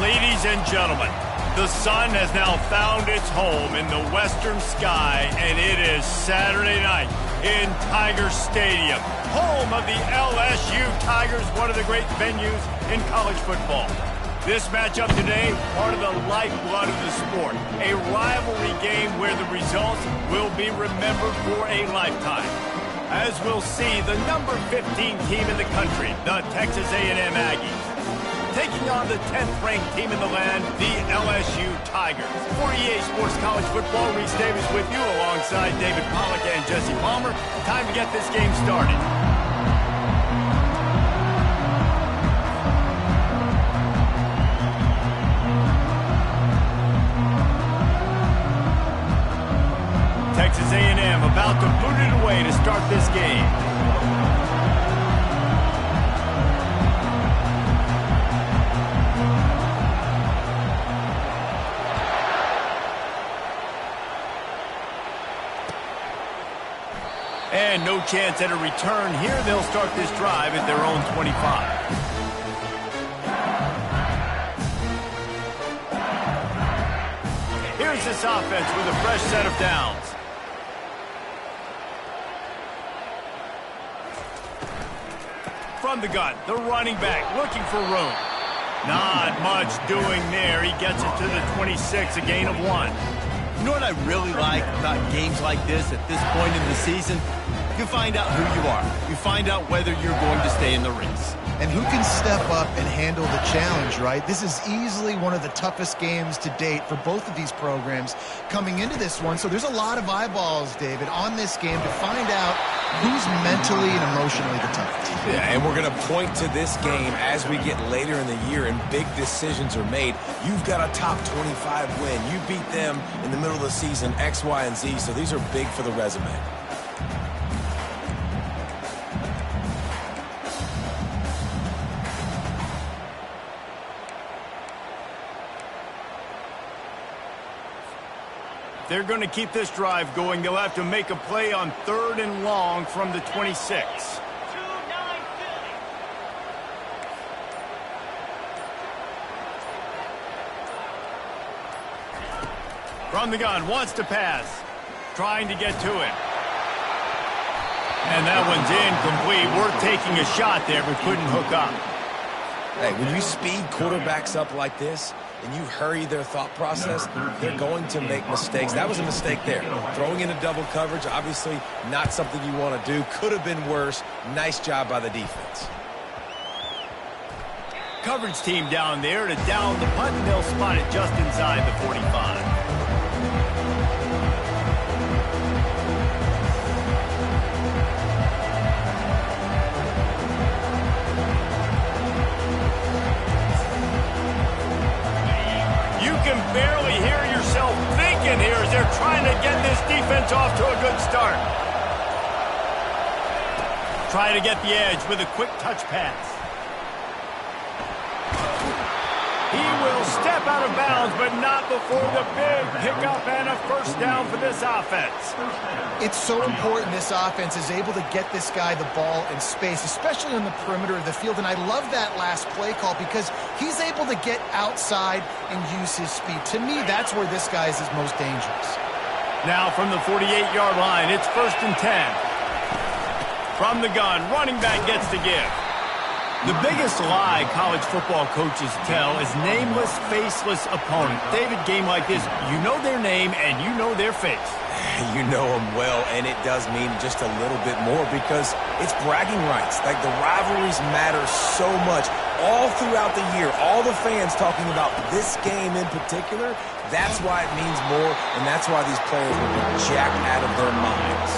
Ladies and gentlemen, the sun has now found its home in the western sky, and it is Saturday night in Tiger Stadium, home of the LSU Tigers, one of the great venues in college football. This matchup today, part of the lifeblood of the sport, a rivalry game where the results will be remembered for a lifetime. As we'll see, the number 15 team in the country, the Texas A&M Aggies, taking on the 10th-ranked team in the land, the LSU Tigers. For EA Sports College Football, Reese Davis with you alongside David Pollack and Jesse Palmer. Time to get this game started. Texas A&M about to boot it away to start this game. And no chance at a return here. They'll start this drive at their own 25. Here's this offense with a fresh set of downs. From the gun, the running back looking for room. Not much doing there. He gets it to the 26, a gain of 1. You know what I really like about games like this at this point in the season? You find out who you are. You find out whether you're going to stay in the race. And who can step up and handle the challenge, right? This is easily one of the toughest games to date for both of these programs coming into this one. So there's a lot of eyeballs, David, on this game to find out who's mentally and emotionally the toughest. Yeah, and we're going to point to this game as we get later in the year and big decisions are made. You've got a top 25 win. You beat them in the middle of the season, X, Y, and Z, so these are big for the resume. They're going to keep this drive going. They'll have to make a play on 3rd and long from the 26. From the gun, wants to pass. Trying to get to it. And that one's incomplete. We're taking a shot there, but couldn't hook up. Hey, when you speed quarterbacks up like this, and you hurry their thought process, they're going to make mistakes. That was a mistake there. Throwing into double coverage, obviously not something you want to do. Could have been worse. Nice job by the defense. Coverage team down there to down the punt, and they'll spot it just inside the 45. Barely hear yourself thinking here as they're trying to get this defense off to a good start. Try to get the edge with a quick touch pass. He will step out of bounds, but not before the big pickup and a first down for this offense. It's so important this offense is able to get this guy the ball in space, especially on the perimeter of the field. And I love that last play call because he's able to get outside and use his speed. To me, that's where this guy is his most dangerous. Now from the 48-yard line, it's 1st and 10. From the gun, running back gets to give. The biggest lie college football coaches tell is nameless, faceless opponent. David, game like this, you know their name and you know their face. You know them well, and it does mean just a little bit more because it's bragging rights. Like, the rivalries matter so much all throughout the year. All the fans talking about this game in particular, that's why it means more, and that's why these players will be jacked out of their minds.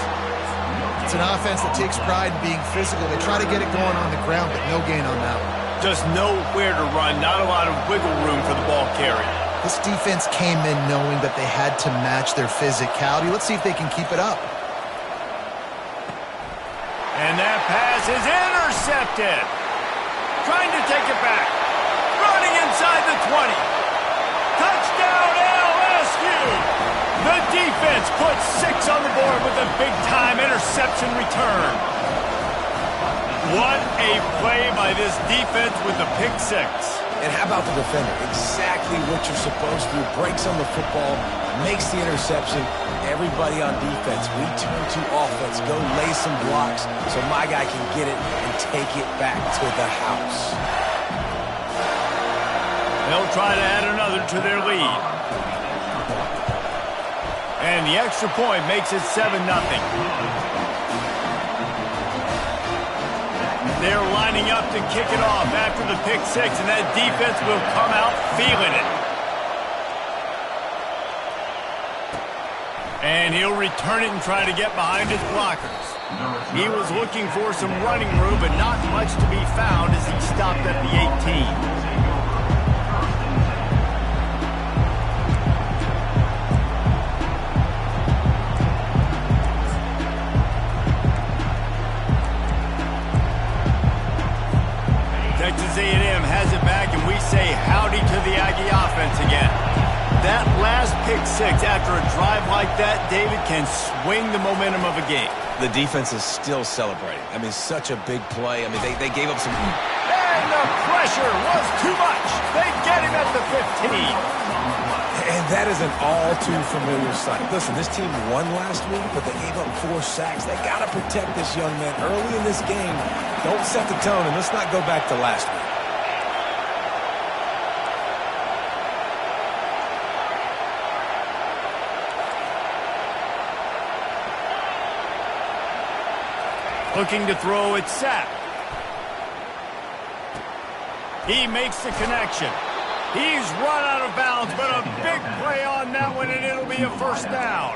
It's an offense that takes pride in being physical. They try to get it going on the ground, but no gain on that one. Just nowhere to run, not a lot of wiggle room for the ball carrier. This defense came in knowing that they had to match their physicality. Let's see if they can keep it up. And that pass is intercepted. Trying to take it back. Running inside the 20. Touchdown LSU! The defense puts 6 on the board with a big-time interception return. What a play by this defense with the pick 6. And how about the defender? Exactly what you're supposed to do. Breaks on the football, makes the interception. Everybody on defense, we turn to offense. Go lay some blocks so my guy can get it and take it back to the house. They'll try to add another to their lead. And the extra point makes it 7-0. They're lining up to kick it off after the pick six, and that defense will come out feeling it. And he'll return it and try to get behind his blockers. He was looking for some running room, but not much to be found as he stopped at the 18. Texas A&M has it back, and we say howdy to the Aggie offense again. That last pick six after a drive like that, David, can swing the momentum of a game. The defense is still celebrating. I mean, such a big play. I mean, they gave up some... And the pressure was too much. They get him at the 15. And that is an all-too-familiar sight. Listen, this team won last week, but they gave up 4 sacks. They got to protect this young man early in this game. Don't set the tone, and let's not go back to last week. Looking to throw, it's Sapp. He makes the connection. He's run out of bounds, but a big play on that one, and it'll be a first down.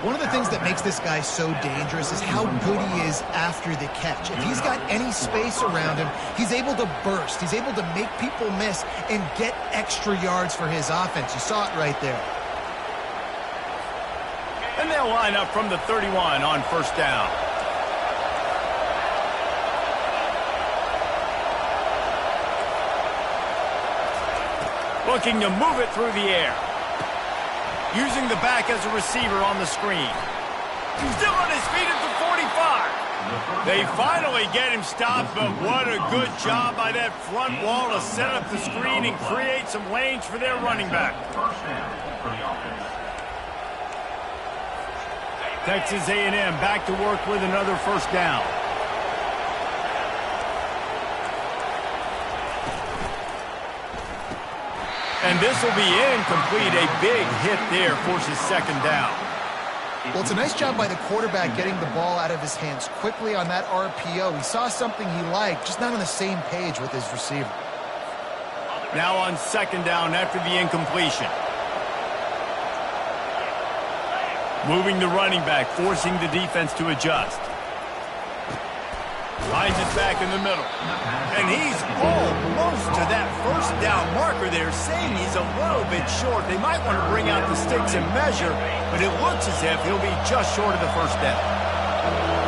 One of the things that makes this guy so dangerous is how good he is after the catch. If he's got any space around him, he's able to burst. He's able to make people miss and get extra yards for his offense. You saw it right there. And they'll line up from the 31 on first down. Looking to move it through the air. Using the back as a receiver on the screen. Still on his feet at the 45. They finally get him stopped, but what a good job by that front wall to set up the screen and create some lanes for their running back. Texas A&M back to work with another first down. And this will be incomplete. A big hit there forces second down. Well, it's a nice job by the quarterback getting the ball out of his hands quickly on that RPO. He saw something he liked, just not on the same page with his receiver. Now on second down after the incompletion. Moving the running back, forcing the defense to adjust. Lines it back in the middle. And he's almost to that first down marker there, saying he's a little bit short. They might want to bring out the sticks and measure, but it looks as if he'll be just short of the first down.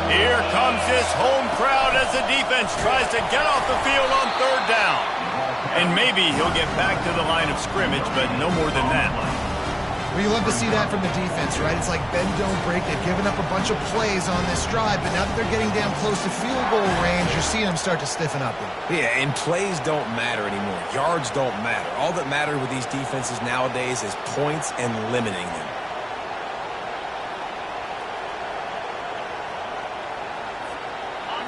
Here comes this home crowd as the defense tries to get off the field on third down. And maybe he'll get back to the line of scrimmage, but no more than that. Well, you love to see that from the defense, right? It's like bend, don't break. They've given up a bunch of plays on this drive, but now that they're getting down close to field goal range, you're seeing them start to stiffen up. Yeah, and plays don't matter anymore. Yards don't matter. All that matters with these defenses nowadays is points and limiting them.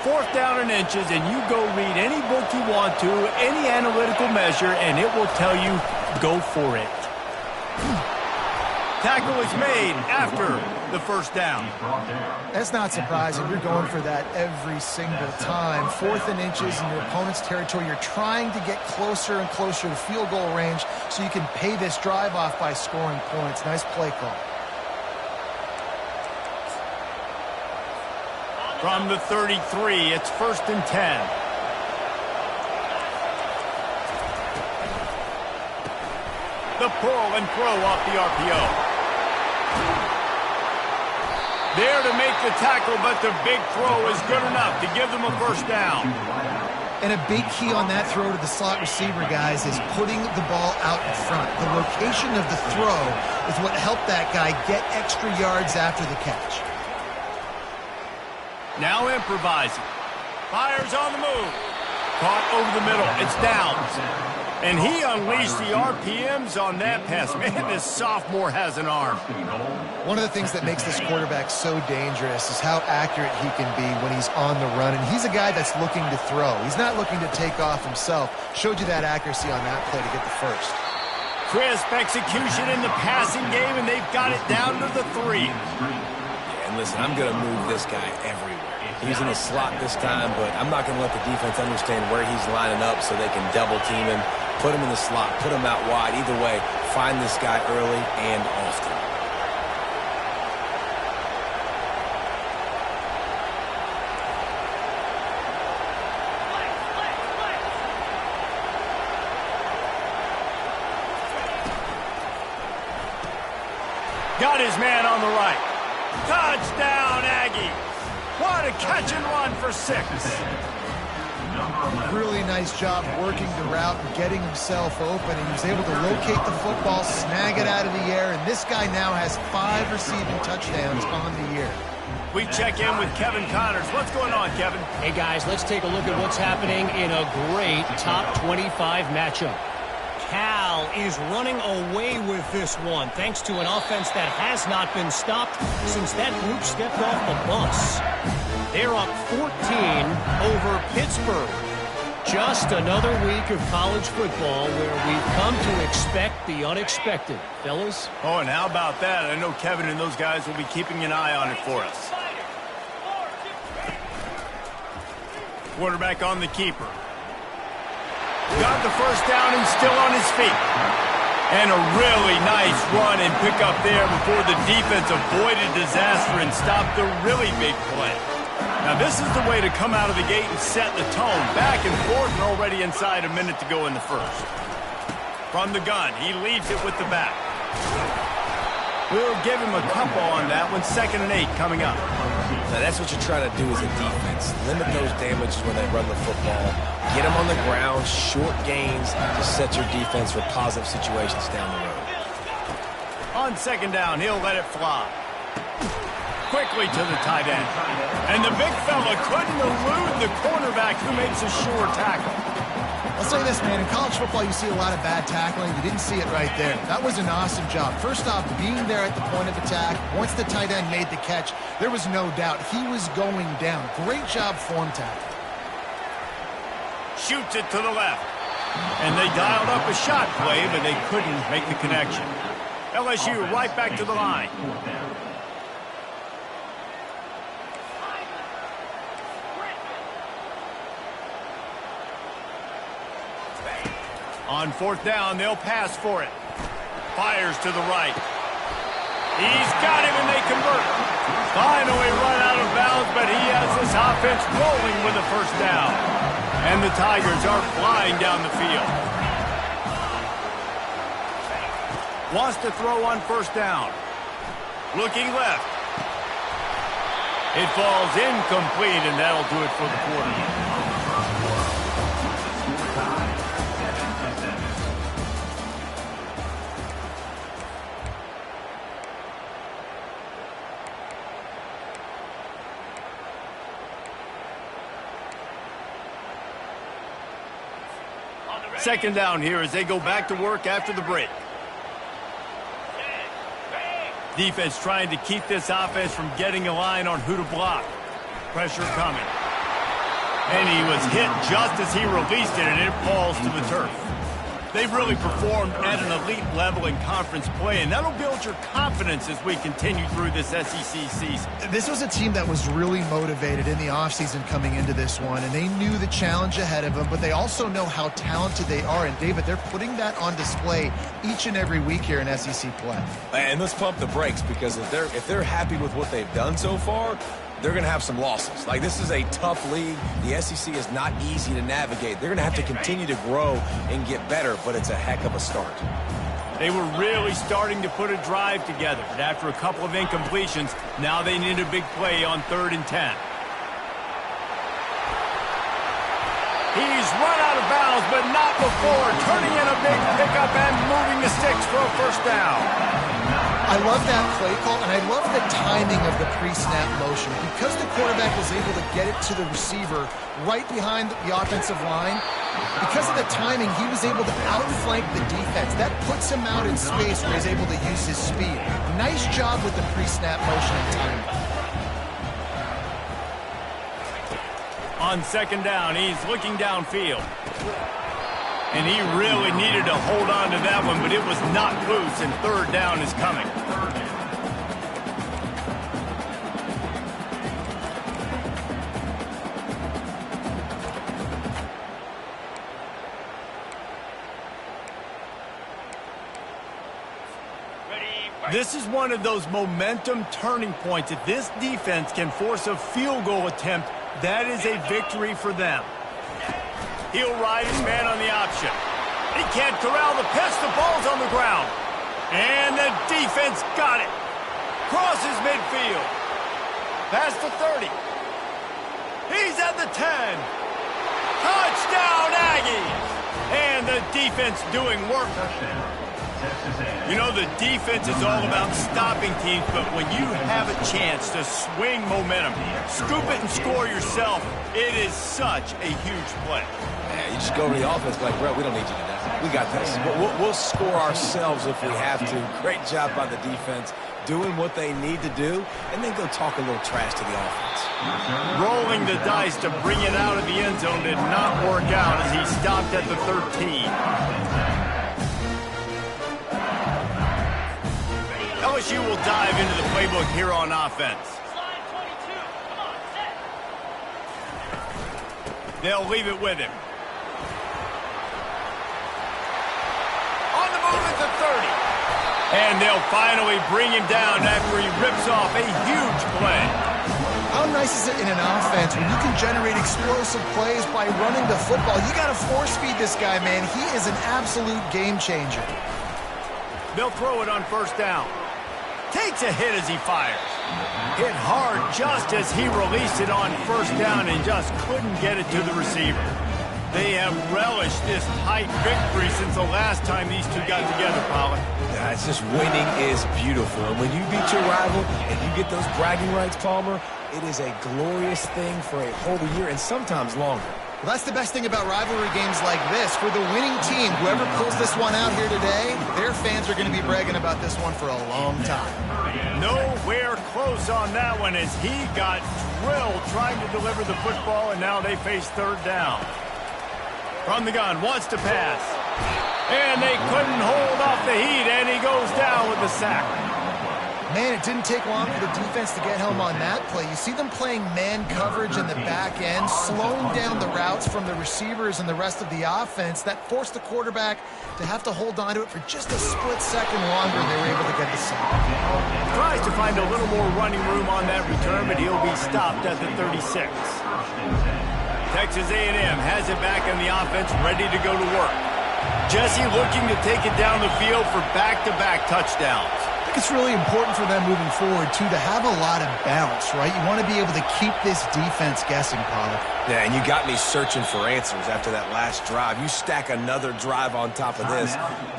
Fourth down and inches, and you go read any book you want to, any analytical measure, and it will tell you, go for it. Tackle is made after the first down. That's not surprising. You're going for that every single time. Fourth and inches in your opponent's territory. You're trying to get closer and closer to field goal range so you can pay this drive off by scoring points. Nice play call. From the 33, it's first and 10. The pull and throw off the RPO. There to make the tackle, but the big throw is good enough to give them a first down. And a big key on that throw to the slot receiver, guys, is putting the ball out in front. The location of the throw is what helped that guy get extra yards after the catch. Now improvising. Fires on the move. Caught over the middle. It's downs. And he unleashed the RPMs on that pass. Man, this sophomore has an arm. One of the things that makes this quarterback so dangerous is how accurate he can be when he's on the run. And he's a guy that's looking to throw. He's not looking to take off himself. Showed you that accuracy on that play to get the first. Crisp execution in the passing game, and they've got it down to the 3. Yeah, and listen, I'm going to move this guy everywhere. He's in the slot this time, but I'm not going to let the defense understand where he's lining up so they can double team him, put him in the slot, put him out wide. Either way, find this guy early and often. Got his man on the right. Touchdown, Aggie. What a catch and run for 6. Really nice job working the route and getting himself open, and he was able to locate the football, snag it out of the air, and this guy now has 5 receiving touchdowns on the year. We check in with Kevin Connors. What's going on, Kevin? Hey, guys, let's take a look at what's happening in a great top 25 matchup. Cal is running away with this one thanks to an offense that has not been stopped since that group stepped off the bus. They're up 14 over Pittsburgh. Just another week of college football where we've come to expect the unexpected. Fellas? Oh, and how about that? I know Kevin and those guys will be keeping an eye on it for us. Quarterback on the keeper. Got the first down and still on his feet. And a really nice run and pick up there before the defense avoided disaster and stopped the really big play. Now this is the way to come out of the gate and set the tone. Back and forth and already inside a minute to go in the first. From the gun, he leads it with the back. We'll give him a couple on that one. 2nd and 8 coming up. Now that's what you're trying to do as a defense. Limit those damages when they run the football. Get them on the ground, short gains to set your defense for positive situations down the road. On 2nd down, he'll let it fly. Quickly to the tight end. And the big fella couldn't elude the cornerback who makes a sure tackle. I'll say this, man. In college football, you see a lot of bad tackling. You didn't see it right there. That was an awesome job. First off, being there at the point of attack. Once the tight end made the catch, there was no doubt he was going down. Great job form tackle. Shoots it to the left. And they dialed up a shot play, but they couldn't make the connection. LSU right back to the line. On 4th down, they'll pass for it. Fires to the right. He's got him, and they convert. Finally run out of bounds, but he has this offense rolling with a first down. And the Tigers are flying down the field. Wants to throw on 1st down. Looking left. It falls incomplete, and that'll do it for the quarter. Second down here as they go back to work after the break. Defense trying to keep this offense from getting a line on who to block. Pressure coming. And he was hit just as he released it, and it falls to the turf. They've really performed at an elite level in conference play, and that'll build your confidence as we continue through this SEC season. This was a team that was really motivated in the offseason coming into this one, and they knew the challenge ahead of them, but they also know how talented they are. And, David, they're putting that on display each and every week here in SEC play. And let's pump the brakes, because if they're happy with what they've done so far, they're going to have some losses. Like, this is a tough league. The SEC is not easy to navigate. They're going to have to continue to grow and get better, but it's a heck of a start. They were really starting to put a drive together, but after a couple of incompletions, now they need a big play on 3rd and 10. He's run out of bounds, but not before turning in a big pickup and moving the sticks for a first down. I love that play call, and I love the timing of the pre-snap motion. Because the quarterback was able to get it to the receiver right behind the offensive line, because of the timing, he was able to outflank the defense. That puts him out in space where he's able to use his speed. Nice job with the pre-snap motion and timing. On second down, he's looking downfield. And he really needed to hold on to that one, but it was not loose, and third down is coming. This is one of those momentum turning points. If this defense can force a field goal attempt, that is a victory for them. He'll ride his man on the option. He can't corral the pitch. The ball's on the ground. And the defense got it. Crosses midfield. Past the 30. He's at the 10. Touchdown, Aggies. And the defense doing work. You know, the defense is all about stopping teams, but when you have a chance to swing momentum, scoop it and score yourself, it is such a huge play. Yeah, you just go to the offense like, bro, we don't need you to do that. We got this. We'll score ourselves if we have to. Great job by the defense doing what they need to do, and then go talk a little trash to the offense. Rolling the dice to bring it out of the end zone did not work out as he stopped at the 13. LSU will dive into the playbook here on offense. They'll leave it with him. On the move at the 30. And they'll finally bring him down after he rips off a huge play. How nice is it in an offense when you can generate explosive plays by running the football? You got to force feed this guy, man. He is an absolute game changer. They'll throw it on first down. Takes a hit as he fires. Hit hard just as he released it on first down and just couldn't get it to the receiver. They have relished this tight victory since the last time these two got together, Pollard. Yeah, it's just winning is beautiful. And when you beat your rival and you get those bragging rights, Palmer, it is a glorious thing for a whole year and sometimes longer. Well, that's the best thing about rivalry games like this. For the winning team, whoever pulls this one out here today, their fans are going to be bragging about this one for a long time. Nowhere close on that one as he got drilled trying to deliver the football, and now they face third down. From the gun, wants to pass. And they couldn't hold off the heat, and he goes down with the sack. Man, it didn't take long for the defense to get home on that play. You see them playing man coverage in the back end, slowing down the routes from the receivers and the rest of the offense. That forced the quarterback to have to hold on to it for just a split second longer. They were able to get the sack. Tries to find a little more running room on that return, but he'll be stopped at the 36. Texas A&M has it back on the offense, ready to go to work. Jesse looking to take it down the field for back-to-back touchdowns. I think it's really important for them moving forward, too, to have a lot of balance, right? You want to be able to keep this defense guessing, Pollard. Yeah, and you got me searching for answers after that last drive. You stack another drive on top of this,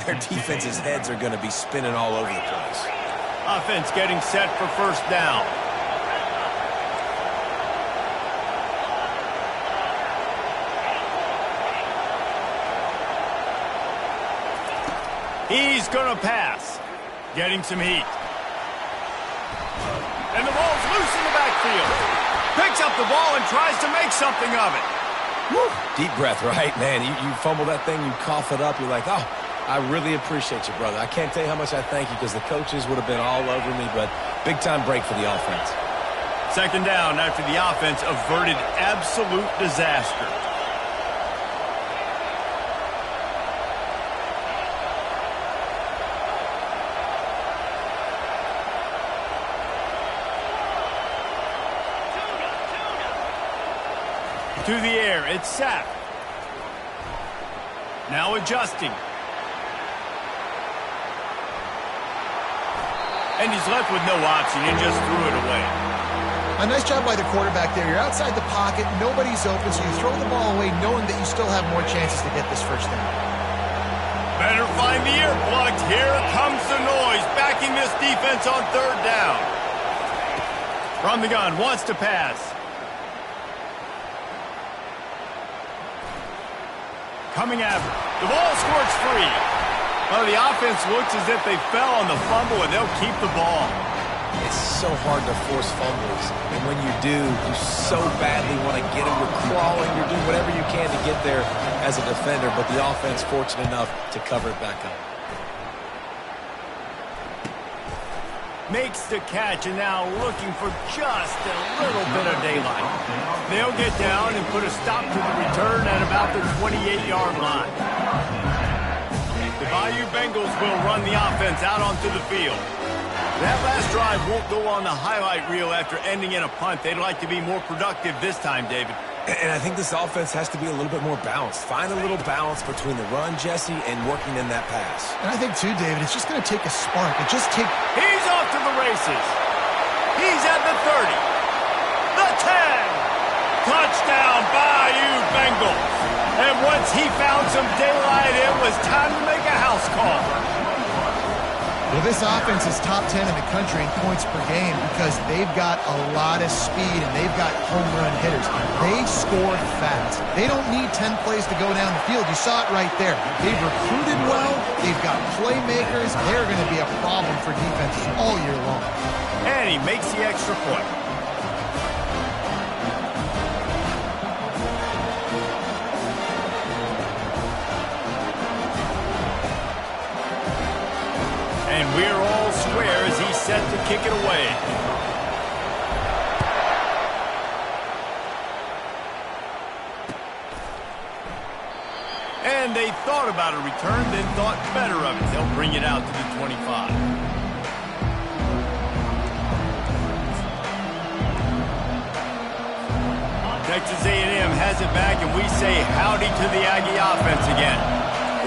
their defense's heads are going to be spinning all over the place. Offense getting set for first down. He's going to pass. Getting some heat. And the ball's loose in the backfield. Picks up the ball and tries to make something of it. Woo. Deep breath, right? Man, you fumble that thing, you cough it up, you're like, oh, I really appreciate you, brother. I can't tell you how much I thank you because the coaches would have been all over me, but big-time break for the offense. Second down after the offense averted absolute disaster. To the air, it's sacked. Now adjusting. And he's left with no option. He just threw it away. A nice job by the quarterback there. You're outside the pocket, nobody's open, so you throw the ball away knowing that you still have more chances to get this first down. Better find the earplugs. Here comes the noise, backing this defense on third down. From the gun, wants to pass. Coming after. The ball squirts free. Well, the offense looks as if they fell on the fumble, and they'll keep the ball. It's so hard to force fumbles, and when you do, you so badly want to get them. You're crawling, you're doing whatever you can to get there as a defender, but the offense fortunate enough to cover it back up. Makes the catch, and now looking for just a little bit of daylight. They'll get down and put a stop to the return at about the 28-yard line. The Bayou Bengals will run the offense out onto the field. That last drive won't go on the highlight reel after ending in a punt. They'd like to be more productive this time, David. And I think this offense has to be a little bit more balanced. Find a little balance between the run, Jesse, and working in that pass. And I think, too, David, it's just going to take a spark. He's off to the races. He's at the 30. The 10. Touchdown, Bayou Bengals. And once he found some daylight, it was time to make a house call. Well, this offense is top 10 in the country in points per game because they've got a lot of speed and they've got home run hitters. They score fast. They don't need 10 plays to go down the field. You saw it right there. They've recruited well. They've got playmakers. They're going to be a problem for defenses all year long. And he makes the extra point. And we're all square as he's set to kick it away. And they thought about a return, then thought better of it. They'll bring it out to the 25. Texas A&M has it back, and we say howdy to the Aggie offense again.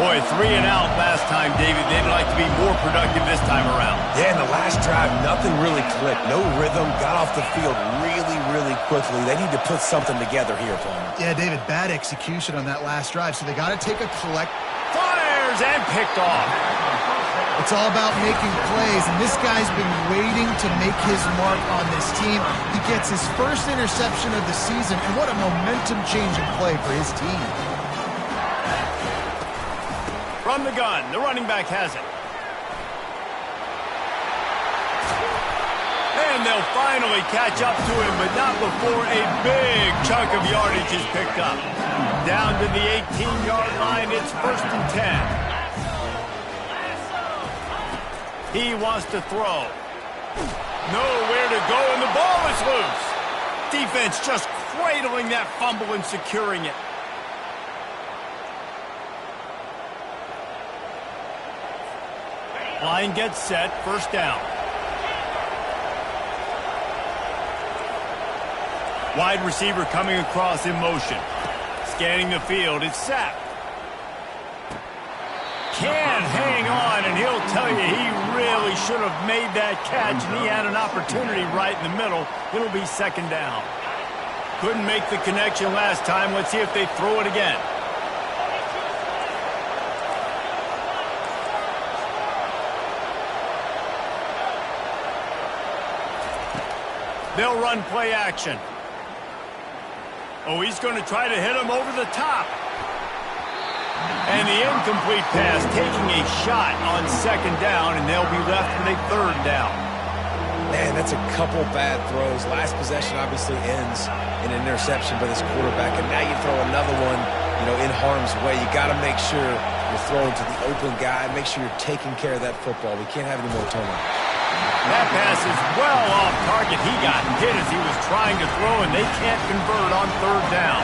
Boy, 3 and out last time, David. They'd like to be more productive this time around. Yeah, in the last drive, nothing really clicked. No rhythm. Got off the field really quickly. They need to put something together here, Palmer. Yeah, David, bad execution on that last drive, so they got to take a collect. Fires and picked off. It's all about making plays, and this guy's been waiting to make his mark on this team. He gets his first interception of the season, and what a momentum-changing play for his team. From the gun, the running back has it. And they'll finally catch up to him, but not before a big chunk of yardage is picked up. Down to the 18-yard line, it's 1st and 10. He wants to throw. Nowhere to go, and the ball is loose. Defense just cradling that fumble and securing it. Line gets set, 1st down. Wide receiver coming across in motion. Scanning the field, it's sacked. Can't hang on, and he'll tell you he really should have made that catch, and he had an opportunity right in the middle. It'll be 2nd down. Couldn't make the connection last time. Let's see if they throw it again. They'll run play action. Oh, he's going to try to hit him over the top. And the incomplete pass taking a shot on 2nd down, and they'll be left with a 3rd down. Man, that's a couple bad throws. Last possession obviously ends in an interception by this quarterback, and now you throw another one, in harm's way. You got to make sure you're throwing to the open guy. Make sure you're taking care of that football. We can't have any more turnovers. That pass is well off target. He got hit as he was trying to throw, and they can't convert on 3rd down.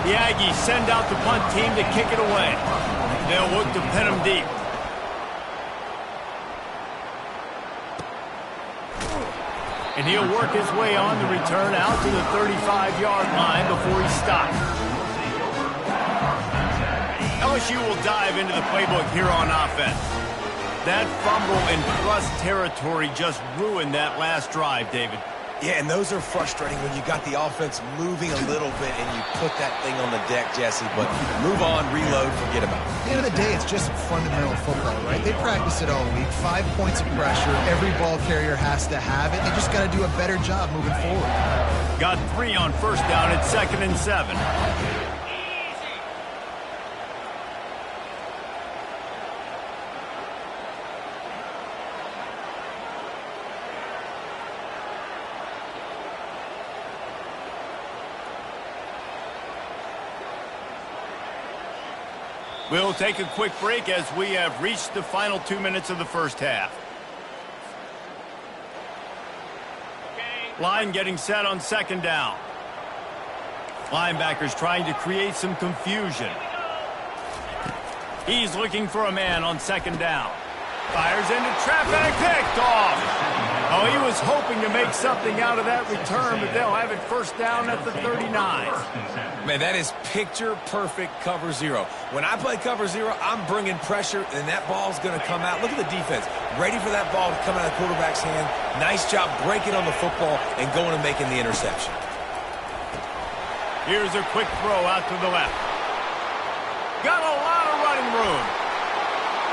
The Aggies send out the punt team to kick it away. They'll look to pin him deep. And he'll work his way on the return out to the 35-yard line before he stops. LSU will dive into the playbook here on offense. That fumble in plus territory just ruined that last drive, David. Yeah, and those are frustrating when you got the offense moving a little bit and you put that thing on the deck, Jesse. But move on, reload, forget about it. At the end of the day, it's just fundamental football, right? They practice it all week. 5 points of pressure. Every ball carrier has to have it. They just got to do a better job moving forward. Got 3 on first down at 2nd and 7. We'll take a quick break as we have reached the final 2 minutes of the first half. Line getting set on 2nd down. Linebackers trying to create some confusion. He's looking for a man on 2nd down. Fires into traffic, picked off. Oh, he was hoping to make something out of that return, but they'll have it first down at the 39. Man, that is picture-perfect cover zero. When I play cover zero, I'm bringing pressure, and that ball's going to come out. Look at the defense. Ready for that ball to come out of the quarterback's hand. Nice job breaking on the football and going and making the interception. Here's a quick throw out to the left. Got a lot of running room.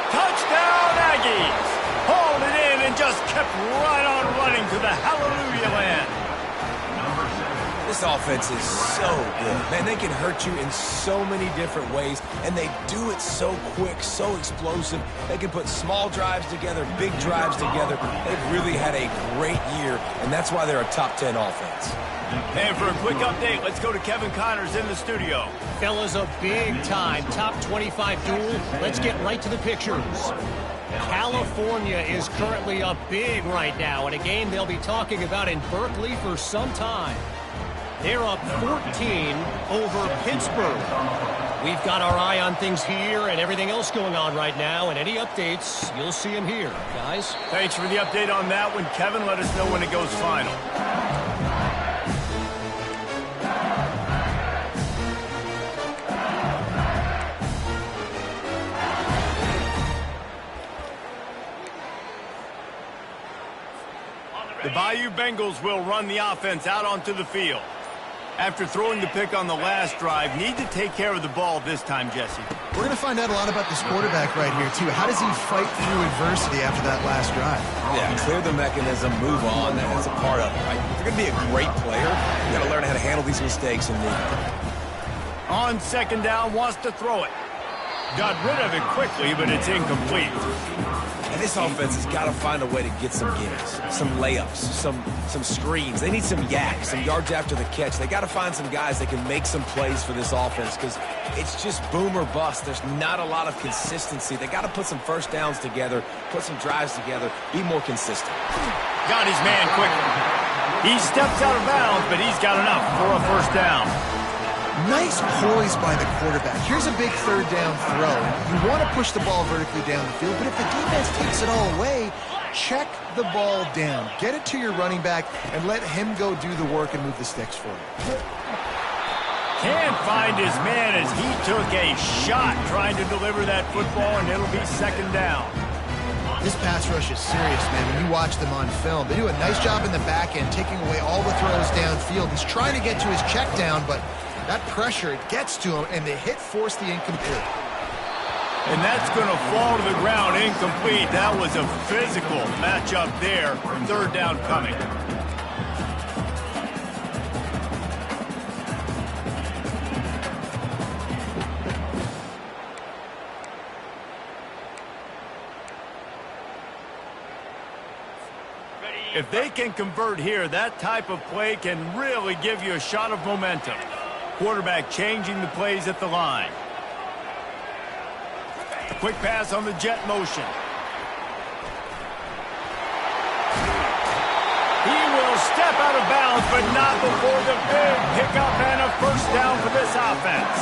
Touchdown, Aggies. Hauled it in and just kept right on running to the hallelujah land. This offense is so good. Man, they can hurt you in so many different ways, and they do it so quick, so explosive. They can put small drives together, big drives together. They've really had a great year, and that's why they're a top 10 offense. And for a quick update, let's go to Kevin Connors in the studio. Fellas, a big-time top 25 duel. Let's get right to the pictures. California is currently up big right now in a game they'll be talking about in Berkeley for some time. They're up 14 over Pittsburgh. We've got our eye on things here and everything else going on right now, and any updates, you'll see them here, guys. Thanks for the update on that one, Kevin. Let us know when it goes final. The Bayou Bengals will run the offense out onto the field. After throwing the pick on the last drive, need to take care of the ball this time, Jesse. We're going to find out a lot about this quarterback right here, too. How does he fight through adversity after that last drive? Yeah, clear the mechanism, move on. That's a part of it, right? If you're going to be a great player, you got to learn how to handle these mistakes and move. On 2nd down, wants to throw it. Got rid of it quickly, but it's incomplete. And this offense has got to find a way to get some gives, some layups, some screens. They need some yaks, some yards after the catch. They got to find some guys that can make some plays for this offense because it's just boom or bust. There's not a lot of consistency. They got to put some first downs together, put some drives together, be more consistent. Got his man quickly. He steps out of bounds, but he's got enough for a first down. Nice poise by the quarterback. Here's a big 3rd down throw. You want to push the ball vertically down the field, but if the defense takes it all away, check the ball down. Get it to your running back and let him go do the work and move the sticks for you. Can't find his man as he took a shot trying to deliver that football, and it'll be 2nd down. This pass rush is serious, man. When you watch them on film, they do a nice job in the back end, taking away all the throws downfield. He's trying to get to his check down, but that pressure, it gets to him, and the hit forced the incomplete. And that's going to fall to the ground incomplete. That was a physical matchup there. 3rd down coming. If they can convert here, that type of play can really give you a shot of momentum. Quarterback changing the plays at the line. Quick pass on the jet motion. He will step out of bounds, but not before the big pickup and a first down for this offense.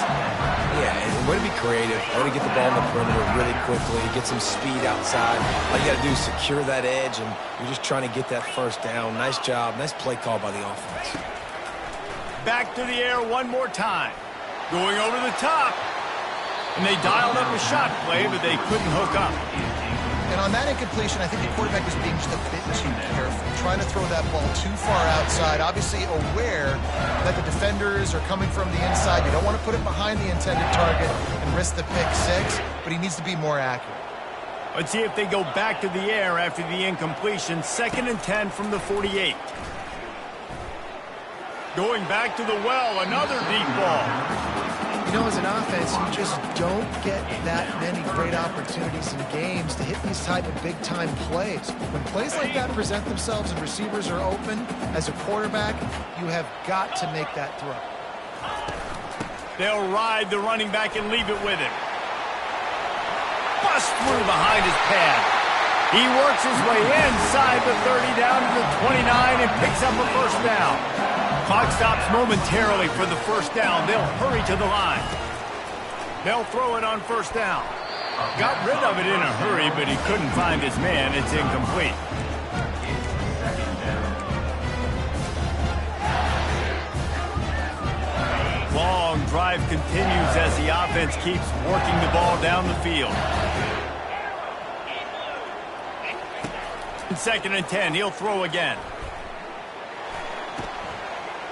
Yeah, and way to be creative, way to get the ball in the perimeter really quickly, get some speed outside. All you got to do is secure that edge, and you're just trying to get that first down. Nice job, nice play call by the offense. Back to the air one more time. Going over the top. And they dialed up a shot play, but they couldn't hook up. And on that incompletion, I think the quarterback was being just a bit too careful, trying to throw that ball too far outside, obviously aware that the defenders are coming from the inside. You don't want to put it behind the intended target and risk the pick six, but he needs to be more accurate. Let's see if they go back to the air after the incompletion. 2nd and 10 from the 48. Going back to the well, another deep ball. You know, as an offense, you just don't get that many great opportunities in games to hit these type of big-time plays. When plays like that present themselves and receivers are open, as a quarterback, you have got to make that throw. They'll ride the running back and leave it with him. Bust through behind his pad. He works his way inside the 30 down to the 29 and picks up a first down. Clock stops momentarily for the first down. They'll hurry to the line. They'll throw it on first down. Got rid of it in a hurry, but he couldn't find his man. It's incomplete. Long drive continues as the offense keeps working the ball down the field. 2nd and 10, he'll throw again.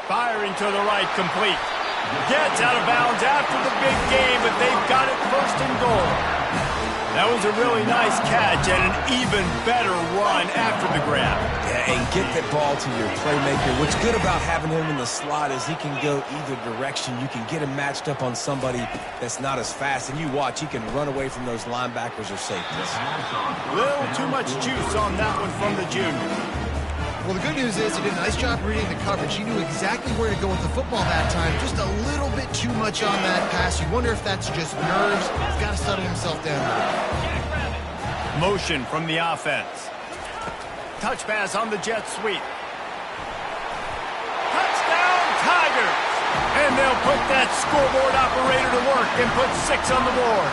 Firing to the right, complete. Gets out of bounds after the big game, but they've got it 1st and goal. That was a really nice catch and an even better run after the grab. Yeah, and get that ball to your playmaker. What's good about having him in the slot is he can go either direction. You can get him matched up on somebody that's not as fast, and you watch, he can run away from those linebackers or safeties. A little too much juice on that one from the junior. Well, the good news is he did a nice job reading the coverage. He knew exactly where to go with the football that time. Just a little bit too much on that pass. You wonder if that's just nerves. He's got to settle himself down. Motion from the offense. Touch pass on the jet sweep. Touchdown, Tigers! And they'll put that scoreboard operator to work and put 6 on the board.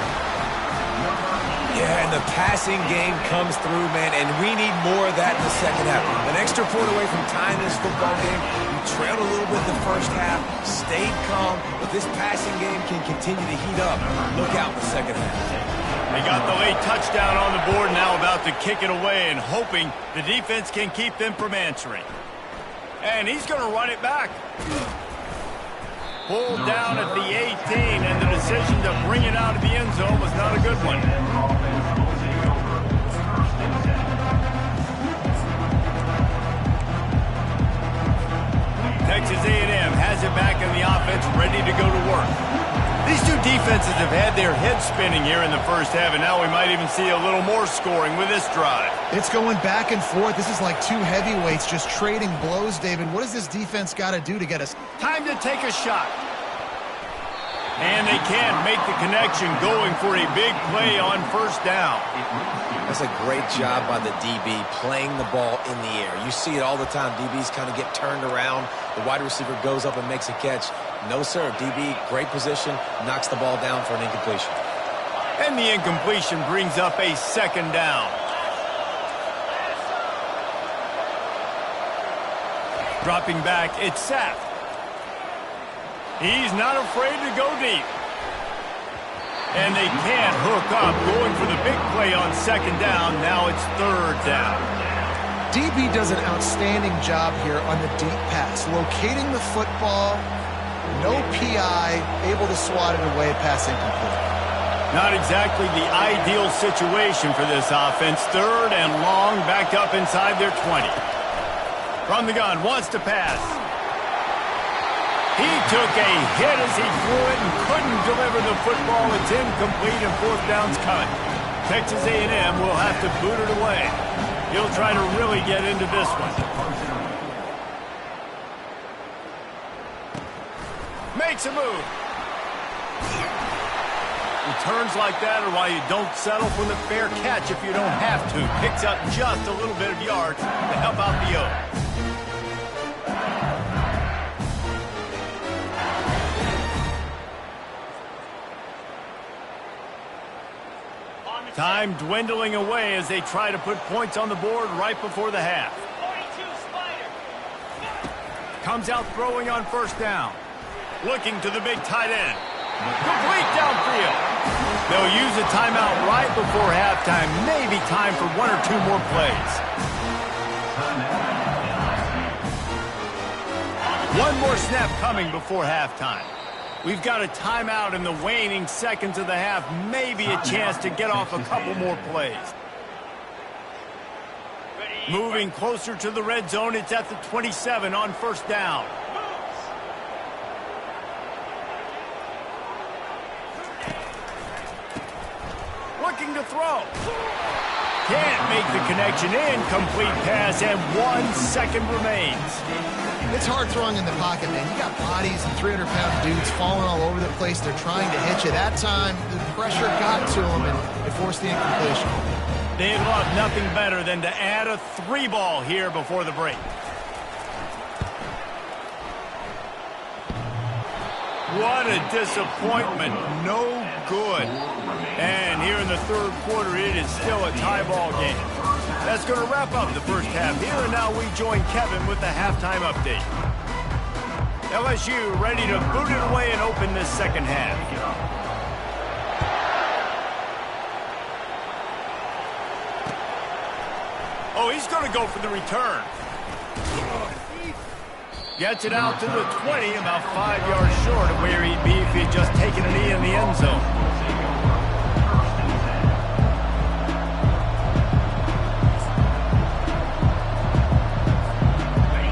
Yeah, and the passing game comes through, man, and we need more of that in the second half. An extra point away from tying this football game. You trailed a little bit the first half, stayed calm, but this passing game can continue to heat up. Look out in the second half. They got the late touchdown on the board, now about to kick it away and hoping the defense can keep them from answering. And he's going to run it back. Pulled down at the 18, and the decision to bring it out of the end zone was not a good one. Texas A&M has it back in the offense, ready to go to work. These two defenses have had their heads spinning here in the first half, and now we might even see a little more scoring with this drive. It's going back and forth. This is like two heavyweights just trading blows, David. What does this defense got to do to get us? Time to take a shot. And they can't make the connection, going for a big play on first down. That's a great job by the DB playing the ball in the air. You see it all the time. DBs kind of get turned around. The wide receiver goes up and makes a catch. No, sir. DB, great position, knocks the ball down for an incompletion. And the incompletion brings up a 2nd down. Dropping back, it's Sapp. He's not afraid to go deep. And they can't hook up, going for the big play on 2nd down. Now it's 3rd down. DB does an outstanding job here on the deep pass, locating the football, no PI, able to swat it away, pass incomplete. Not exactly the ideal situation for this offense. 3rd and long, backed up inside their 20. From the gun, wants to pass. He took a hit as he threw it and couldn't deliver the football. It's incomplete and 4th down's cut. Texas A&M will have to boot it away. He'll try to really get into this one. Makes a move. Returns like that are why you don't settle for the fair catch if you don't have to. Picks up just a little bit of yards to help out the O. Time dwindling away as they try to put points on the board right before the half. Comes out throwing on first down. Looking to the big tight end. Complete downfield. They'll use a timeout right before halftime. Maybe time for one or two more plays. One more snap coming before halftime. We've got a timeout in the waning seconds of the half. Maybe a chance to get off a couple more plays. Moving closer to the red zone. It's at the 27 on first down. Looking to throw. Can't make the connection. Incomplete pass, and 1 second remains. It's hard throwing in the pocket, man. You got bodies and 300-pound dudes falling all over the place. They're trying to hit you. That time, the pressure got to them, and it forced the incompletion. They'd love nothing better than to add a 3-ball here before the break. What a disappointment. No good. And here in the third quarter, it is still a tie ball game. That's going to wrap up the first half here, and now we join Kevin with the halftime update. LSU ready to boot it away and open this second half. Oh, he's going to go for the return. Gets it out to the 20, about 5 yards short of where he'd be if he'd just taken a knee in the end zone.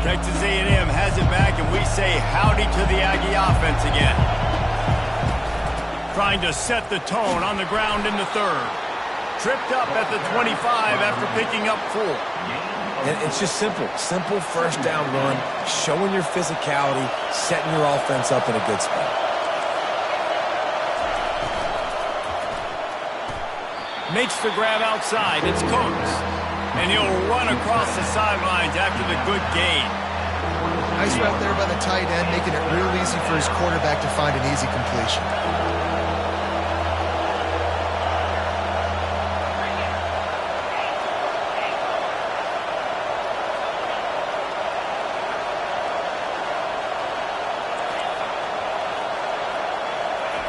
Texas A&M has it back, and we say howdy to the Aggie offense again. Trying to set the tone on the ground in the third. Tripped up at the 25 after picking up 4. And it's just simple. Simple first down run, showing your physicality, setting your offense up in a good spot. Makes the grab outside. It's Coates. And he'll run across the sidelines after the good gain. Nice route there by the tight end, making it real easy for his quarterback to find an easy completion.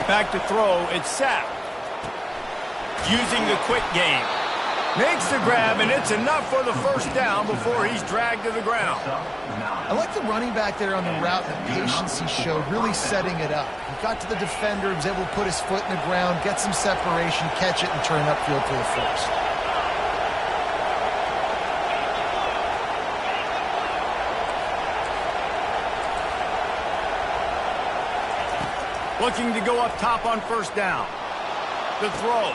Back to throw, it's sacked. Using the quick game. Makes the grab, and it's enough for the first down before he's dragged to the ground. I like the running back there on the route and the patience he showed, really setting it up. He got to the defender, was able to put his foot in the ground, get some separation, catch it, and turn upfield for the first. Looking to go up top on first down. The throw.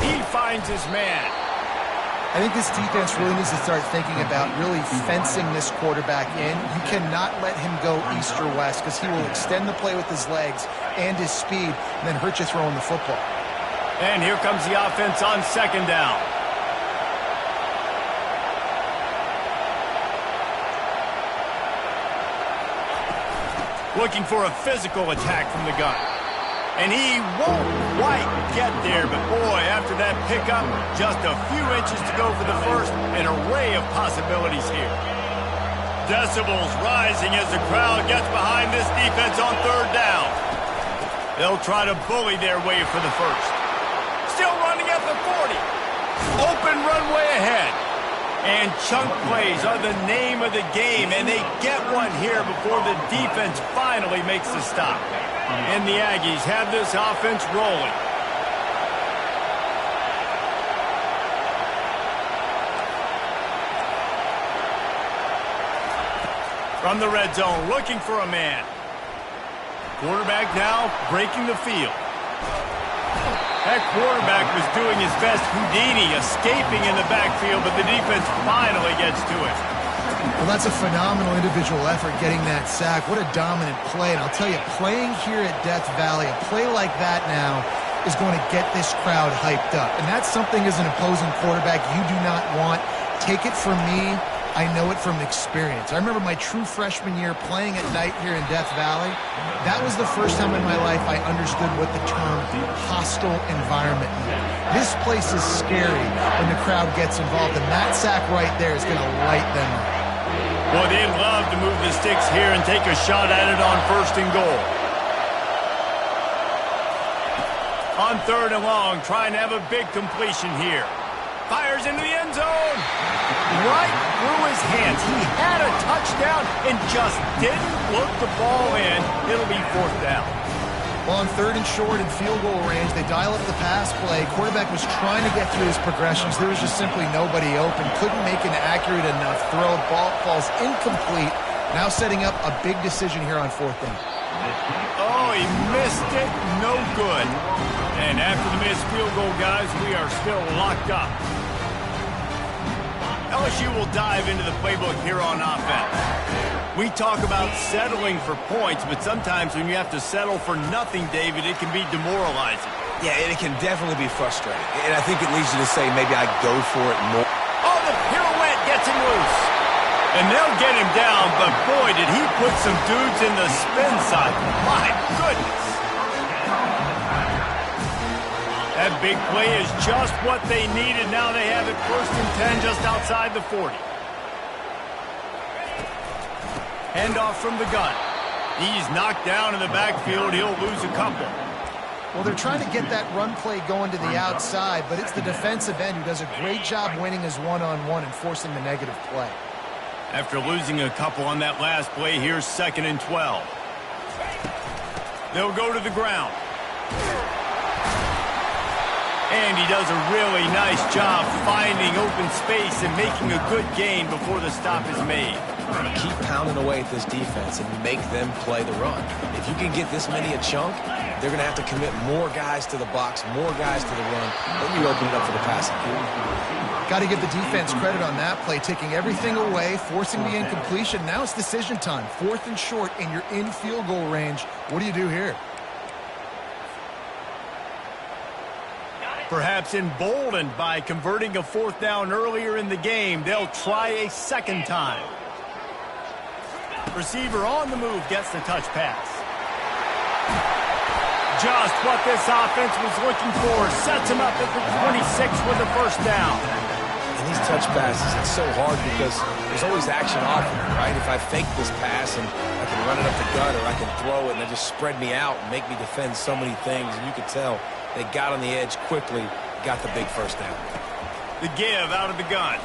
He finds his man. I think this defense really needs to start thinking about really fencing this quarterback in. You cannot let him go east or west because he will extend the play with his legs and his speed and then hurt you throwing the football. And here comes the offense on second down. Looking for a physical attack from the gun. And he won't quite get there, but boy, after that pickup, just a few inches to go for the first. An array of possibilities here. Decibels rising as the crowd gets behind this defense on third down. They'll try to bully their way for the first. Still running at the 40. Open runway ahead. And chunk plays are the name of the game, and they get one here before the defense finally makes the stop. And the Aggies have this offense rolling. From the red zone, looking for a man. Quarterback now breaking the field. That quarterback was doing his best Houdini, escaping in the backfield, but the defense finally gets to it. Well, that's a phenomenal individual effort getting that sack. What a dominant play. And I'll tell you, playing here at Death Valley, a play like that now is going to get this crowd hyped up. And that's something as an opposing quarterback you do not want. Take it from me. I know it from experience. I remember my true freshman year playing at night here in Death Valley. That was the first time in my life I understood what the term hostile environment meant. This place is scary when the crowd gets involved, and that sack right there is going to light them up. Boy, they'd love to move the sticks here and take a shot at it on first and goal. On 3rd and long, trying to have a big completion here. Fires into the end zone. Right through his hands. He had a touchdown and just didn't look the ball in. It'll be 4th down. Well, on 3rd and short and field goal range, they dial up the pass play. Quarterback was trying to get through his progressions. There was just simply nobody open. Couldn't make an accurate enough throw. Ball falls incomplete. Now setting up a big decision here on 4th down. Oh, he missed it. No good. And after the missed field goal, guys, we are still locked up. LSU will dive into the playbook here on offense. We talk about settling for points, but sometimes when you have to settle for nothing, David, it can be demoralizing. Yeah, and it can definitely be frustrating. And I think it leads you to say maybe I go for it more. Oh, the pirouette gets him loose. And they'll get him down, but boy, did he put some dudes in the spin cycle. My goodness. That big play is just what they needed. Now they have it 1st and 10 just outside the 40. Handoff from the gun. He's knocked down in the backfield. He'll lose a couple. Well, they're trying to get that run play going to the outside, but it's the defensive end who does a great job winning his one-on-one and forcing the negative play. After losing a couple on that last play, here's 2nd and 12. They'll go to the ground. And he does a really nice job finding open space and making a good gain before the stop is made. Keep pounding away at this defense and make them play the run. If you can get this many a chunk, they're going to have to commit more guys to the box, more guys to the run. Then you open it up for the passing game. Got to give the defense credit on that play, taking everything away, forcing the incompletion. Now it's decision time. 4th and short, and you're in field goal range. What do you do here? Perhaps emboldened by converting a 4th down earlier in the game, they'll try a 2nd time. Receiver on the move gets the touch pass. Just what this offense was looking for. Sets him up at the 26 with the 1st down. And these touch passes, it's so hard because there's always action off of it, right? If I fake this pass and I can run it up the gut or I can throw it and they just spread me out and make me defend so many things, and you could tell they got on the edge quickly, got the big 1st down. The give out of the gun.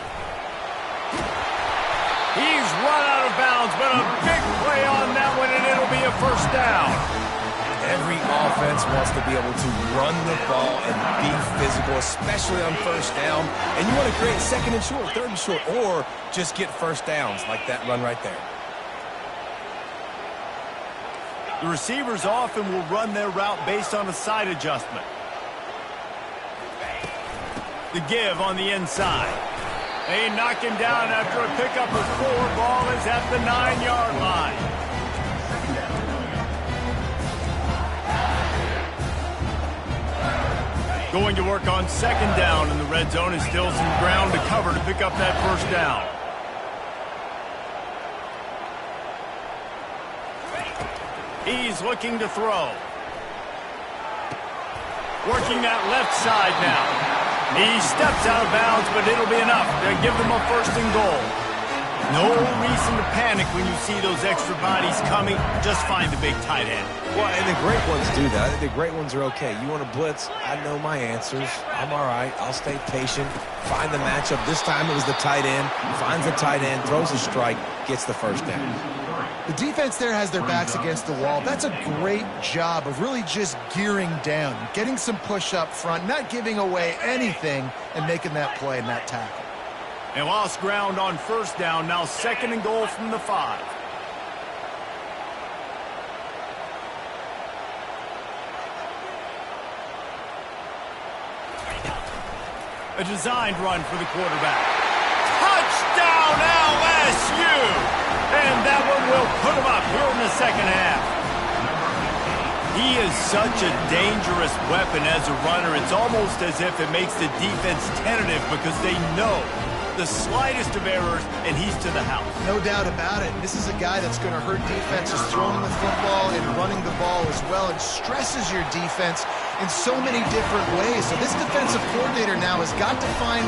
He's run out of bounds, but a big play on that one, and it'll be a 1st down. Every offense wants to be able to run the ball and be physical, especially on 1st down. And you want to create 2nd and short, 3rd and short, or just get 1st downs like that run right there. The receivers often will run their route based on a side adjustment. The give on the inside. They knock him down after a pickup of 4. Ball is at the 9-yard line. Going to work on 2nd down in the red zone, and still some ground to cover to pick up that 1st down. He's looking to throw. Working that left side now. He steps out of bounds, but it'll be enough to give them a 1st and goal. No reason to panic when you see those extra bodies coming. Just find the big tight end. Well, and the great ones do that. The great ones are okay. You want to blitz? I know my answers. I'm all right. I'll stay patient. Find the matchup. This time it was the tight end. Finds the tight end, throws a strike, gets the 1st down. The defense there has their backs against the wall. That's a great job of really just gearing down, getting some push up front, not giving away anything, and making that play and that tackle. They lost ground on 1st down. Now 2nd and goal from the 5. A designed run for the quarterback. Touchdown LSU! And that one will put him up here in the 2nd half. He is such a dangerous weapon as a runner. It's almost as if it makes the defense tentative because they know the slightest of errors, and he's to the house. No doubt about it. This is a guy that's going to hurt defenses throwing the football and running the ball as well, and stresses your defense in so many different ways. So this defensive coordinator now has got to find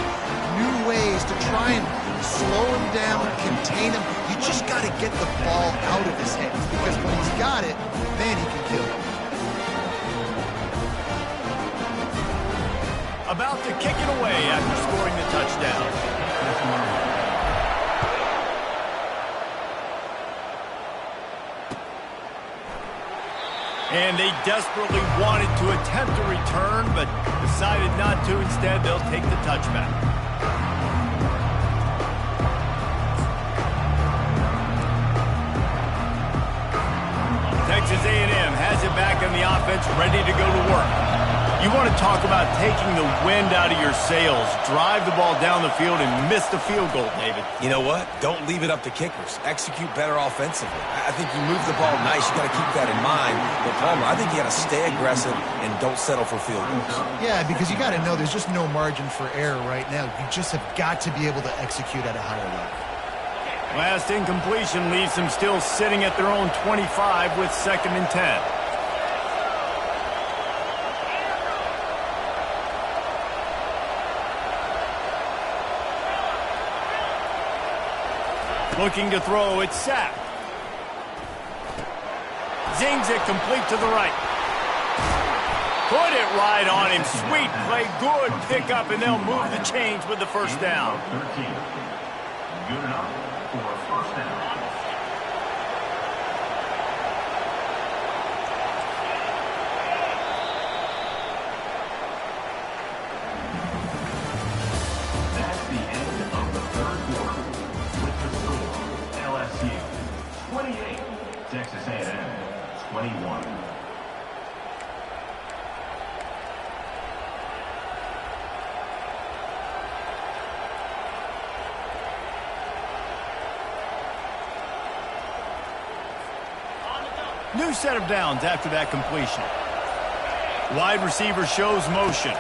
new ways to try and slow him down, contain him. You just got to get the ball out of his hands, because when he's got it, man, he can kill it. about to kick it away after scoring the touchdown. And they desperately wanted to attempt a return, but decided not to. Instead, they'll take the touchback. Texas A&M has it back on the offense, ready to go to work. You want to talk about taking the wind out of your sails. Drive the ball down the field and miss the field goal, David. You know what? Don't leave it up to kickers. Execute better offensively. I think you move the ball nice. You got to keep that in mind. But, Palmer, I think you got to stay aggressive and don't settle for field goals. Yeah, because you got to know there's just no margin for error right now. You just have got to be able to execute at a higher level. Last incompletion leaves them still sitting at their own 25 with 2nd and 10. Looking to throw, it's sacked. Zings it complete to the right. Put it right on him. Sweet play, good pickup, and they'll move the chains with the first down. 13. Good enough for a first down. That's the end of the third quarter. With the score, LSU 28, Texas A&M 21. New set of downs after that completion. Wide receiver shows motion.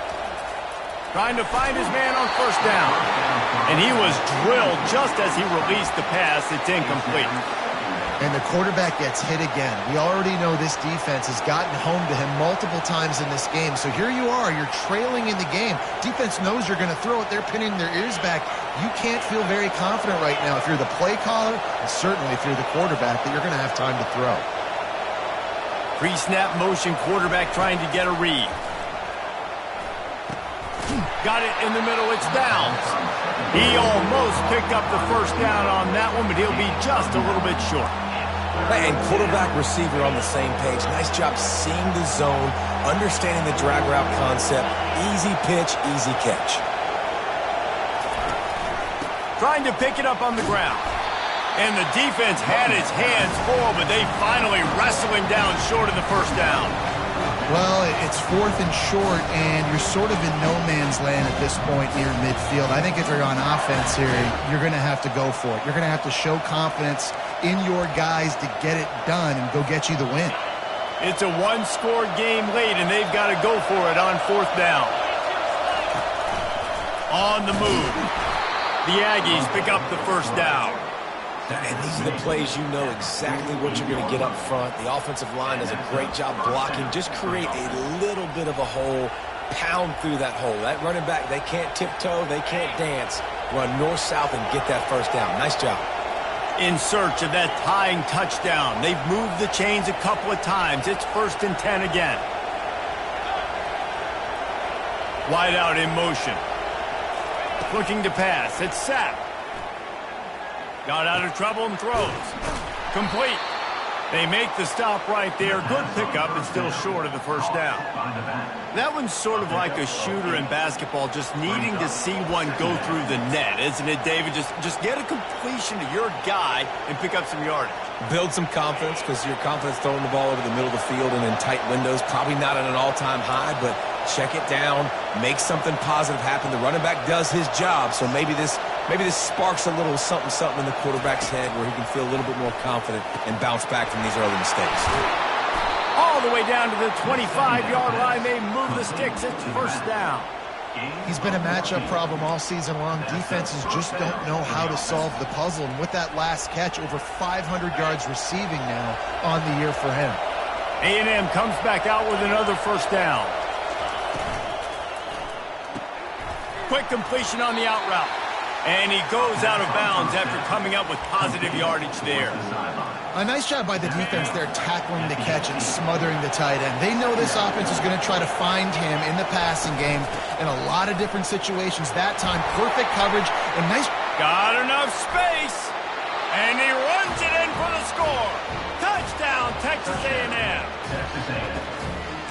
Trying to find his man on first down. And he was drilled just as he released the pass. It's incomplete. And the quarterback gets hit again. We already know this defense has gotten home to him multiple times in this game. So here you are. You're trailing in the game. Defense knows you're going to throw it. They're pinning their ears back. You can't feel very confident right now if you're the play caller, and certainly if you're the quarterback, that you're going to have time to throw. Pre-snap motion, quarterback trying to get a read. Got it in the middle, it's Downs. He almost picked up the first down on that one, but he'll be just a little bit short. And quarterback, receiver on the same page. Nice job seeing the zone, understanding the drag route concept. Easy pitch, easy catch. Trying to pick it up on the ground. And the defense had his hands full, but they finally wrestle him down short of the first down. Well, it's 4th and short, and you're sort of in no man's land at this point near midfield. I think if you're on offense here, you're going to have to go for it. You're going to have to show confidence in your guys to get it done and go get you the win. It's a one-score game late, and they've got to go for it on 4th down. On the move. The Aggies pick up the first down. And these are the plays you know exactly what you're going to get up front. The offensive line does a great job blocking. Just create a little bit of a hole, pound through that hole. That running back, they can't tiptoe, they can't dance. Run north-south and get that first down. Nice job. In search of that tying touchdown. They've moved the chains a couple of times. It's 1st and 10 again. Wide out in motion. Looking to pass. It's sacked. Got out of trouble and throws. Complete. They make the stop right there. Good pickup and still short of the first down. That one's sort of like a shooter in basketball, just needing to see one go through the net, isn't it, David? Just get a completion to your guy and pick up some yardage. Build some confidence, because your confidence throwing the ball over the middle of the field and in tight windows, probably not at an all-time high, but check it down, make something positive happen. The running back does his job, so maybe this sparks a little something in the quarterback's head where he can feel a little bit more confident and bounce back from these early mistakes. All the way down to the 25-yard line. They move the sticks. It's first down. He's been a matchup problem all season long. Defenses just don't know how to solve the puzzle. And with that last catch, over 500 yards receiving now on the year for him. A&M comes back out with another first down. Quick completion on the out route. And he goes out of bounds after coming up with positive yardage there. A nice job by the defense there, tackling the catch and smothering the tight end. They know this offense is going to try to find him in the passing game in a lot of different situations. That time, perfect coverage and nice. Got enough space, and he runs it in for the score. Touchdown, Texas A&M. Texas A&M.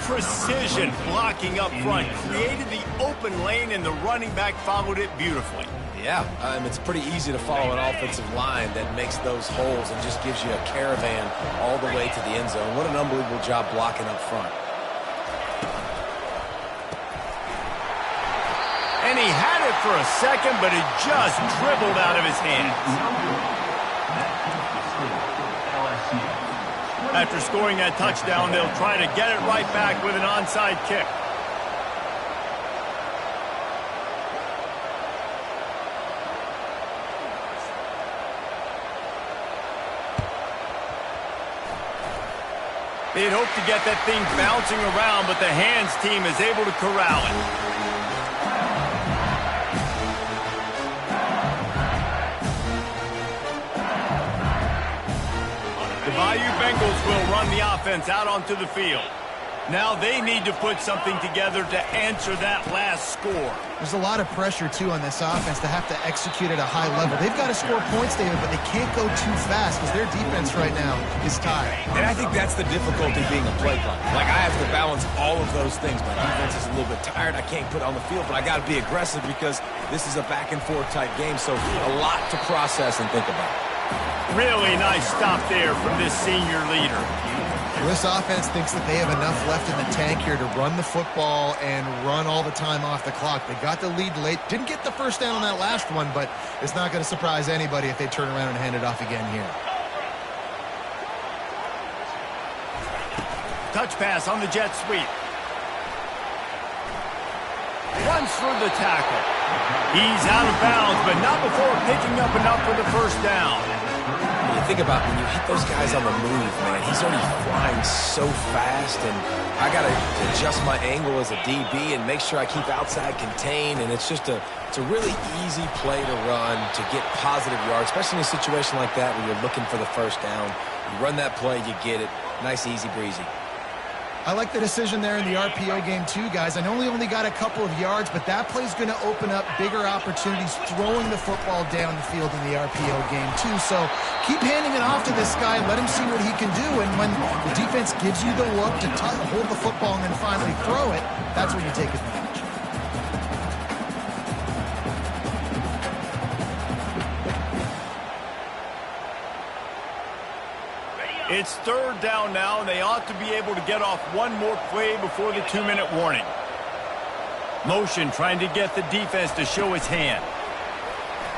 Precision blocking up front created the open lane, and the running back followed it beautifully. Yeah, it's pretty easy to follow an offensive line that makes those holes and just gives you a caravan all the way to the end zone. What an unbelievable job blocking up front. And he had it for a second, but it just dribbled out of his hands. After scoring that touchdown, they'll try to get it right back with an onside kick. They'd hoped to get that thing bouncing around, but the hands team is able to corral it. The Bayou Bengals will run the offense out onto the field. Now they need to put something together to answer that last score. There's a lot of pressure, too, on this offense to have to execute at a high level. They've got to score points, David, but they can't go too fast because their defense right now is tired. And I think that's the difficulty being a play caller. Like, I have to balance all of those things. My defense is a little bit tired. I can't put it on the field, but I got to be aggressive because this is a back-and-forth type game, so a lot to process and think about. Really nice stop there from this senior leader. This offense thinks that they have enough left in the tank here to run the football and run all the time off the clock. They got the lead late. Didn't get the first down on that last one, but it's not going to surprise anybody if they turn around and hand it off again here. Touch pass on the jet sweep. Runs through the tackle. He's out of bounds, but not before picking up enough for the first down. You think about when you hit those guys on the move, man, he's already flying so fast, and I got to adjust my angle as a DB and make sure I keep outside contained, and it's just it's a really easy play to run to get positive yards, especially in a situation like that where you're looking for the first down. You run that play, you get it. Nice, easy breezy. I like the decision there in the RPO game too, guys. I know he only got a couple of yards, but that play's going to open up bigger opportunities throwing the football down the field in the RPO game too. So keep handing it off to this guy, let him see what he can do, and when the defense gives you the look to hold the football and then finally throw it, that's when you take advantage. It's third down now, and they ought to be able to get off one more play before the 2-minute warning. Motion trying to get the defense to show his hand.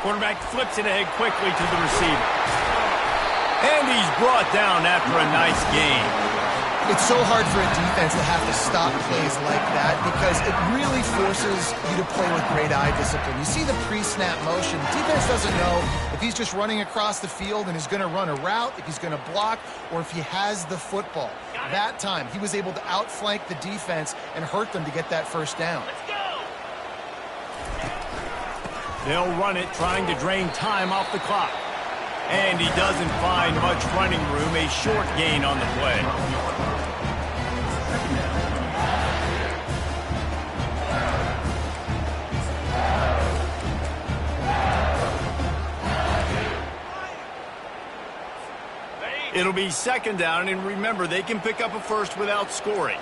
Quarterback flips it ahead quickly to the receiver. And he's brought down after a nice game. It's so hard for a defense to have to stop plays like that because it really forces you to play with great eye discipline. You see the pre-snap motion. Defense doesn't know if he's just running across the field and he's going to run a route, if he's going to block, or if he has the football. That time, he was able to outflank the defense and hurt them to get that first down. They'll run it, trying to drain time off the clock. And he doesn't find much running room, a short gain on the play. It'll be second down, and remember, they can pick up a first without scoring.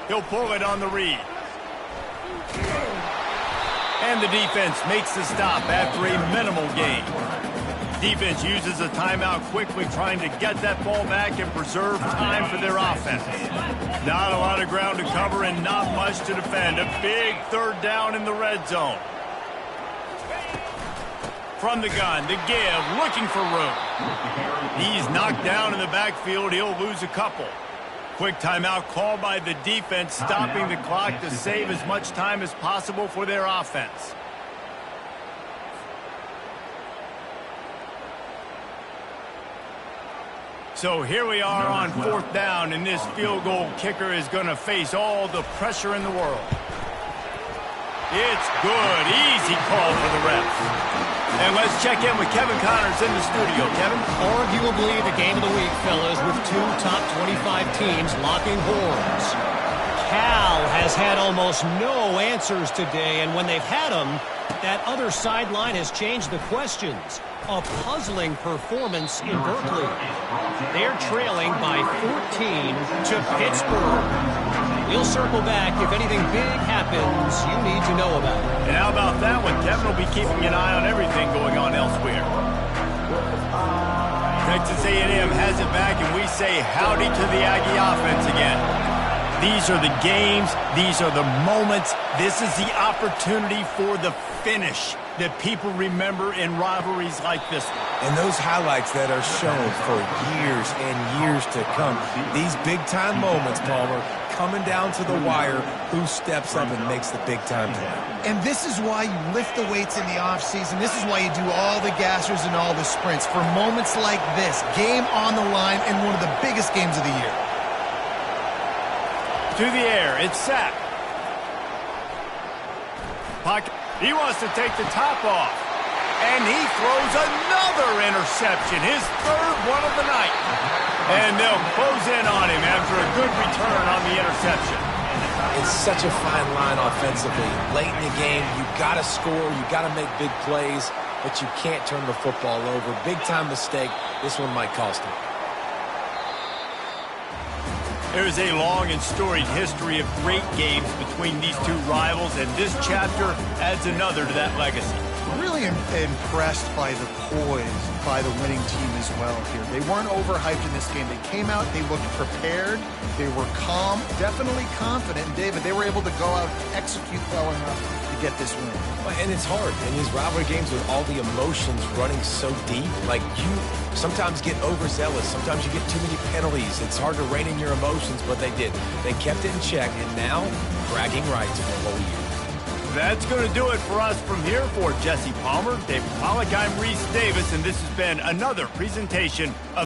He'll pull it on the read. And the defense makes the stop after a minimal gain. Defense uses a timeout quickly, trying to get that ball back and preserve time for their offense. Not a lot of ground to cover and not much to defend. A big third down in the red zone. From the gun, the give, looking for room. He's knocked down in the backfield. He'll lose a couple. Quick timeout called by the defense, stopping the clock to save as much time as possible for their offense. So here we are on fourth down, and this field goal kicker is going to face all the pressure in the world. It's good. Easy call for the refs. And let's check in with Kevin Connors in the studio. Kevin? Arguably the game of the week, fellas, with two top 25 teams locking horns. Cal has had almost no answers today, and when they've had them, that other sideline has changed the questions. A puzzling performance in Berkeley. They're trailing by 14 to Pittsburgh. We'll circle back if anything big happens you need to know about. And how about that one? Kevin will be keeping an eye on everything going on elsewhere. Texas A&M has it back, and we say howdy to the Aggie offense again. These are the games. These are the moments. This is the opportunity for the finish that people remember in rivalries like this. And those highlights that are shown for years and years to come. These big-time moments, Palmer, coming down to the wire, who steps up and makes the big-time play. And this is why you lift the weights in the offseason. This is why you do all the gassers and all the sprints. For moments like this, game on the line in one of the biggest games of the year. To the air, it's sacked. Pocket. He wants to take the top off. And he throws another interception, his third one of the night. And they'll close in on him after a good return on the interception. It's such a fine line offensively. Late in the game, you got to score, you got to make big plays, but you can't turn the football over. Big-time mistake. This one might cost him. There is a long and storied history of great games between these two rivals, and this chapter adds another to that legacy. Really impressed by the poise by the winning team as well here. They weren't overhyped in this game. They came out, they looked prepared, they were calm, definitely confident. And David, they were able to go out and execute well enough to get this win. And it's hard in these rivalry games with all the emotions running so deep. Like, you sometimes get overzealous. Sometimes you get too many penalties. It's hard to rein in your emotions, but they did. They kept it in check, and now bragging rights for the whole year. That's going to do it for us from here. For Jesse Palmer, David Pollack, I'm Reese Davis, and this has been another presentation of